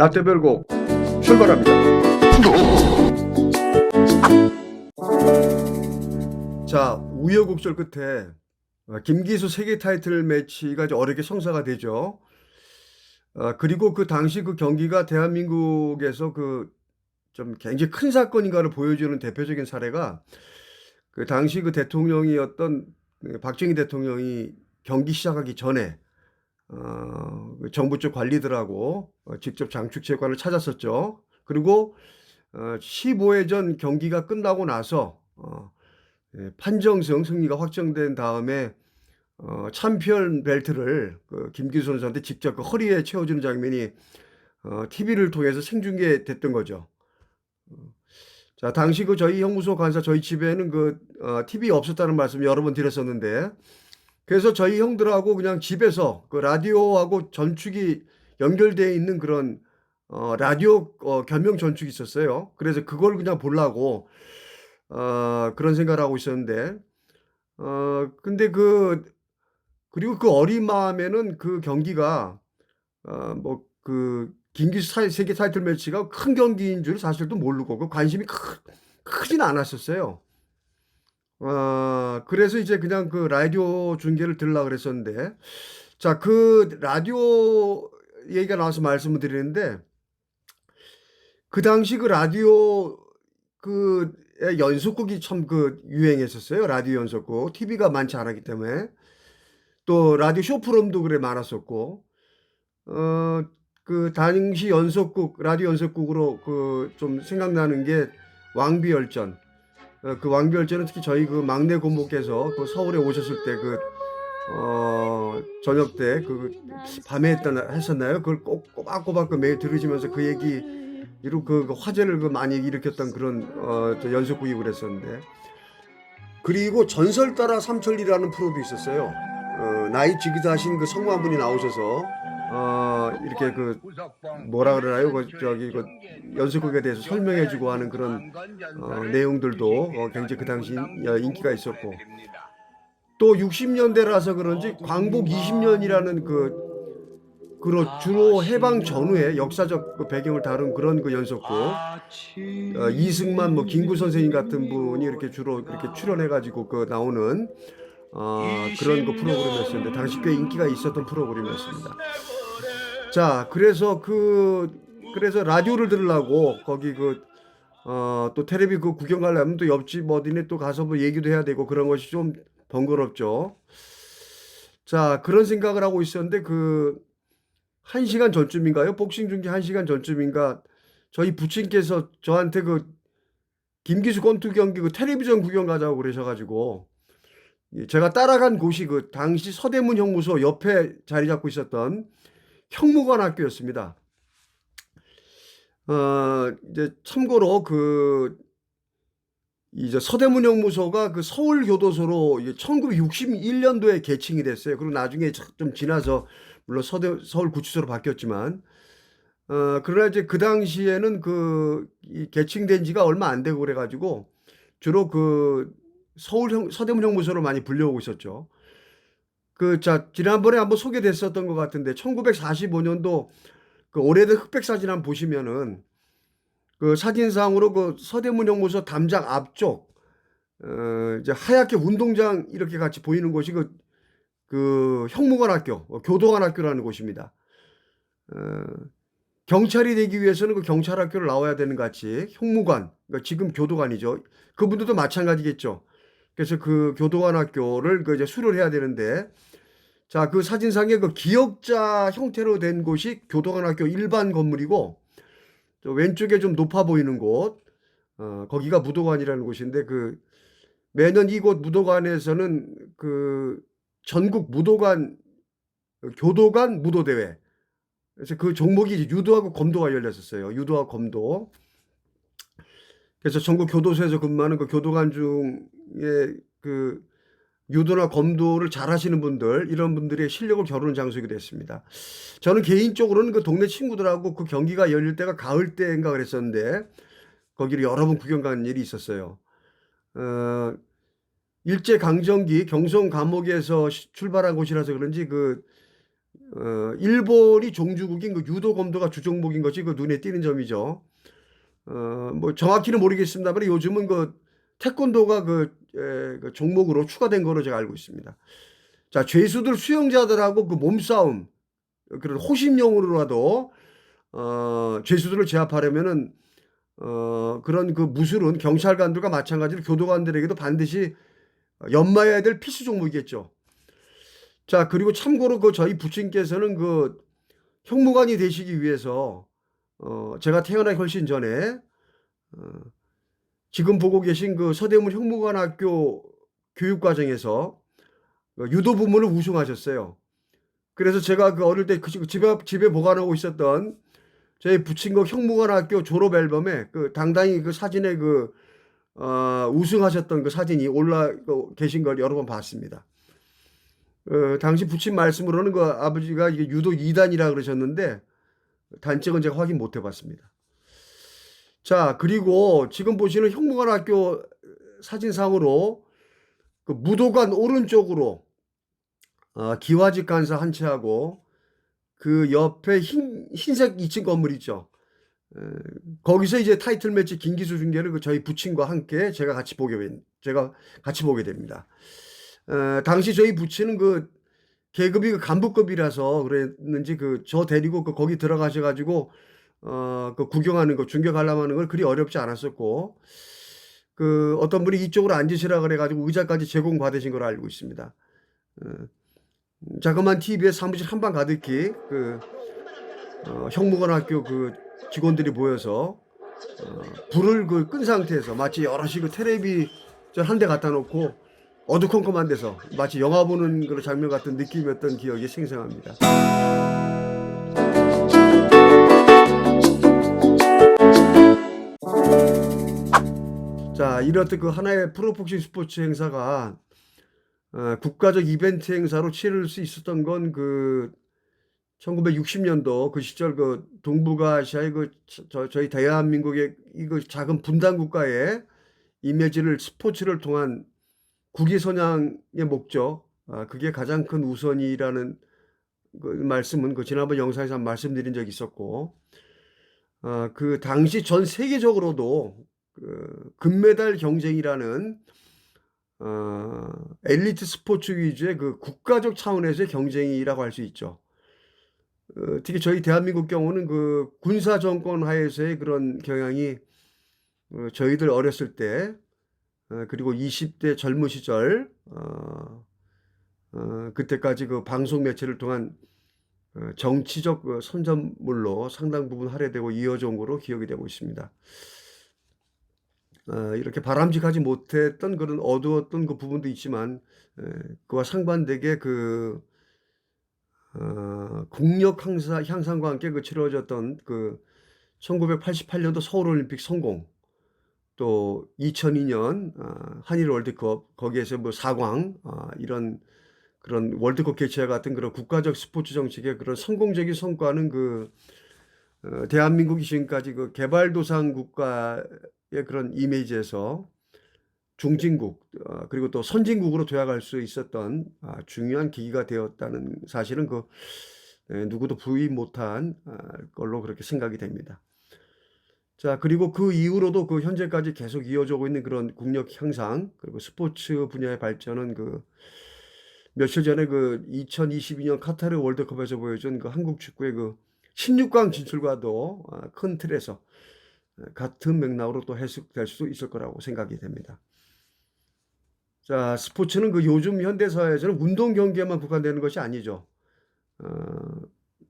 라떼별곡 출발합니다. 자, 우여곡절 끝에 김기수 세계 타이틀 매치가 이제 어렵게 성사가 되죠. 그리고 그 당시 그 경기가 대한민국에서 그 좀 굉장히 큰 사건인가를 보여주는 대표적인 사례가 그 당시 그 대통령이었던 박정희 대통령이 경기 시작하기 전에 그 정부 쪽 관리들하고 직접 장축체육관을 찾았었죠. 그리고 15회전 경기가 끝나고 나서 판정승 승리가 확정된 다음에 챔피언 벨트를 그 김기수 선수한테 직접 그 허리에 채워주는 장면이 TV를 통해서 생중계됐던 거죠. 자, 당시 그 저희 형무소 관사 저희 집에는 그 TV 없었다는 말씀 여러 번 드렸었는데, 그래서 저희 형들하고 그냥 집에서 그 라디오하고 전축이 연결되어 있는 그런 라디오 겸용 전축이 있었어요. 그래서 그걸 그냥 보려고 그런 생각을 하고 있었는데, 근데 그리고 그 어린 마음에는 그 경기가 뭐 그 김기수 세계 타이틀 매치가 큰 경기인 줄 사실도 모르고 그 관심이 크진 않았었어요. 그래서 이제 그냥 그 라디오 중계를 들으려고 그랬었는데, 자, 그 라디오 얘기가 나와서 말씀을 드리는데, 그 당시 그 라디오 그 연속극이 참 그 유행했었어요. 라디오 연속극. TV가 많지 않았기 때문에. 또 라디오 쇼 프로그램도 그래 많았었고, 그 당시 연속극, 라디오 연속극으로 그 좀 생각나는 게 왕비열전. 그 왕비열전은 특히 저희 그 막내 고모께서 그 서울에 오셨을 때 저녁 때 밤에 했었나요? 그걸 꼭 꼬박꼬박 그 매일 들으시면서 그 얘기로 그 화제를 많이 일으켰던 그런 저 연속극이 그랬었는데, 그리고 전설 따라 삼천리라는 프로도 있었어요. 나이 지긋하신 그 성우분이 나오셔서 이렇게 그 뭐라 그러나요? 그 연습극에 대해서 설명해주고 하는 그런 내용들도 굉장히 그 당시 인기가 있었고, 또 60년대라서 그런지 광복 20년이라는 주로 해방 전후의 역사적 그 배경을 다룬 그런 그 연속극, 이승만 뭐 김구 선생님 같은 분이 이렇게 주로 이렇게 출연해가지고 그 나오는 그런 그 프로그램이었는데 당시 꽤 인기가 있었던 프로그램이었습니다. 자, 그래서 라디오를 들으려고 거기 또 텔레비 그 구경 가려면 또 옆집 어디네 또 가서 뭐 얘기도 해야 되고 그런 것이 좀 번거롭죠. 자, 그런 생각을 하고 있었는데 1시간 전쯤인가요? 복싱 중계 1시간 전쯤인가 저희 부친께서 저한테 김기수 권투 경기 텔레비전 구경 가자고 그러셔가지고 제가 따라간 곳이 그 당시 서대문 형무소 옆에 자리 잡고 있었던 형무관 학교였습니다. 이제 참고로 이제 서대문 형무소가 그 서울교도소로 1961년도에 개칭이 됐어요. 그리고 나중에 좀 지나서 물론 서울구치소로 바뀌었지만, 그러나 이제 그 당시에는 개칭된 지가 얼마 안 되고 그래가지고 주로 서대문 형무소로 많이 불려오고 있었죠. 지난번에 한번 소개됐었던 것 같은데 1945년도 그 오래된 흑백 사진 한번 보시면은 그 사진상으로 그 서대문 형무소 담장 앞쪽 이제 하얗게 운동장 이렇게 같이 보이는 곳이 그 형무관 학교, 교도관 학교라는 곳입니다. 경찰이 되기 위해서는 그 경찰 학교를 나와야 되는 같이 형무관, 그러니까 지금 교도관이죠. 그분들도 마찬가지겠죠. 그래서 그 교도관 학교를 이제 수료를 해야 되는데, 자, 그 사진상에 그 기역자 형태로 된 곳이 교도관 학교 일반 건물이고, 저 왼쪽에 좀 높아 보이는 곳, 거기가 무도관이라는 곳인데, 매년 이곳 무도관에서는 전국 교도관 무도대회. 그래서 그 종목이 유도하고 검도가 열렸었어요. 유도와 검도. 그래서 전국 교도소에서 근무하는 그 교도관 중에 유도나 검도를 잘하시는 분들, 이런 분들의 실력을 겨루는 장소이기도 했습니다. 저는 개인적으로는 그 동네 친구들하고 그 경기가 열릴 때가 가을 때인가 그랬었는데 거기를 여러 번 구경 간 일이 있었어요. 일제 강점기 경성 감옥에서 출발한 곳이라서 그런지 일본이 종주국인 그 유도 검도가 주종목인 것이 그 눈에 띄는 점이죠. 뭐 정확히는 모르겠습니다만 요즘은 그 태권도가 그 종목으로 추가된 거로 제가 알고 있습니다. 자, 죄수들 수용자들하고 그 몸싸움, 그런 호신용으로라도 죄수들을 제압하려면은 그런 그 무술은 경찰관들과 마찬가지로 교도관들에게도 반드시 연마해야 될 필수 종목이겠죠. 자, 그리고 참고로 그 저희 부친께서는 그 형무관이 되시기 위해서 제가 태어나기 훨씬 전에 지금 보고 계신 그 서대문 형무관학교 교육과정에서 유도 부문을 우승하셨어요. 그래서 제가 그 어릴 때 그 집에 보관하고 있었던 저희 부친거 형무관학교 졸업 앨범에 그 당당히 그 사진에 그 우승하셨던 그 사진이 올라 계신 걸 여러 번 봤습니다. 당시 부친 말씀으로는 그 아버지가 이게 유도 2단이라 그러셨는데 단적은 제가 확인 못 해봤습니다. 자, 그리고 지금 보시는 형무관학교 사진상으로 그 무도관 오른쪽으로 기와집 간사 한 채하고 그 옆에 흰색 2층 건물 있죠. 거기서 이제 타이틀 매치 김기수 중계를 그 저희 부친과 함께 제가 같이 보게 됩니다. 당시 저희 부친은 그 계급이 그 간부급이라서 그랬는지 그 저 데리고 그 거기 들어가셔가지고 그 구경하는 거 중계 관람하는 걸 그리 어렵지 않았었고 그 어떤 분이 이쪽으로 앉으시라 그래가지고 의자까지 제공받으신 걸로 알고 있습니다. 자그마한 TV에 사무실 한방 가득히 그 형무관학교 그 직원들이 모여서 불을 그 끈 상태에서 마치 여럿이 그 텔레비전 한 대 갖다 놓고 어두컴컴한 데서 마치 영화 보는 그런 장면 같은 느낌이었던 기억이 생생합니다. 자, 이렇듯 그 하나의 프로복싱 스포츠 행사가 국가적 이벤트 행사로 치를 수 있었던 건 그 1960년도 그 시절 그 동북아시아의 그 저희 대한민국의 이거 작은 분단 국가의 이미지를 스포츠를 통한 국위 선양의 목적, 그게 가장 큰 우선이라는 그 말씀은 그 지난번 영상에서 말씀드린 적이 있었고, 그 당시 전 세계적으로도 그 금메달 경쟁이라는 엘리트 스포츠 위주의 그 국가적 차원에서의 경쟁이라고 할 수 있죠. 특히 저희 대한민국 경우는 그 군사 정권 하에서의 그런 경향이 저희들 어렸을 때 그리고 20대 젊은 시절 그때까지 그 방송 매체를 통한 정치적 선전물로 상당 부분 할애되고 이어져 온 거로 기억이 되고 있습니다. 이렇게 바람직하지 못했던 그런 어두웠던 그 부분도 있지만 그와 상반되게 그 국력 향상과 함께 그 치러졌던 그 1988년도 서울올림픽 성공, 또 2002년 한일 월드컵 거기에서 뭐 4광 이런 그런 월드컵 개최와 같은 그런 국가적 스포츠 정책의 그런 성공적인 성과는 그 대한민국이 지금까지 그 개발도상 국가의 그런 이미지에서 중진국 그리고 또 선진국으로 도약할 수 있었던 중요한 계기가 되었다는 사실은 그 누구도 부인 못한 걸로 그렇게 생각이 됩니다. 자, 그리고 그 이후로도 그 현재까지 계속 이어지고 있는 그런 국력 향상 그리고 스포츠 분야의 발전은 그 며칠 전에 그 2022년 카타르 월드컵에서 보여준 그 한국 축구의 그 16강 진출과도 큰 틀에서 같은 맥락으로 또 해석될 수 있을 거라고 생각이 됩니다. 자, 스포츠는 그 요즘 현대사회에서는 운동 경기에만 국한되는 것이 아니죠.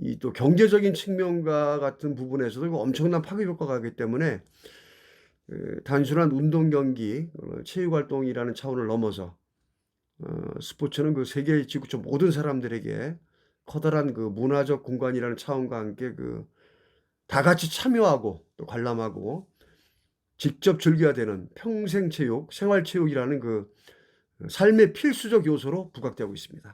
이 또 경제적인 측면과 같은 부분에서도 엄청난 파급 효과가 있기 때문에 단순한 운동 경기, 체육 활동이라는 차원을 넘어서 스포츠는 그 세계 지구촌 모든 사람들에게 커다란 그 문화적 공간이라는 차원과 함께 그 다 같이 참여하고 또 관람하고 직접 즐겨야 되는 평생 체육, 생활 체육이라는 그 삶의 필수적 요소로 부각되고 있습니다.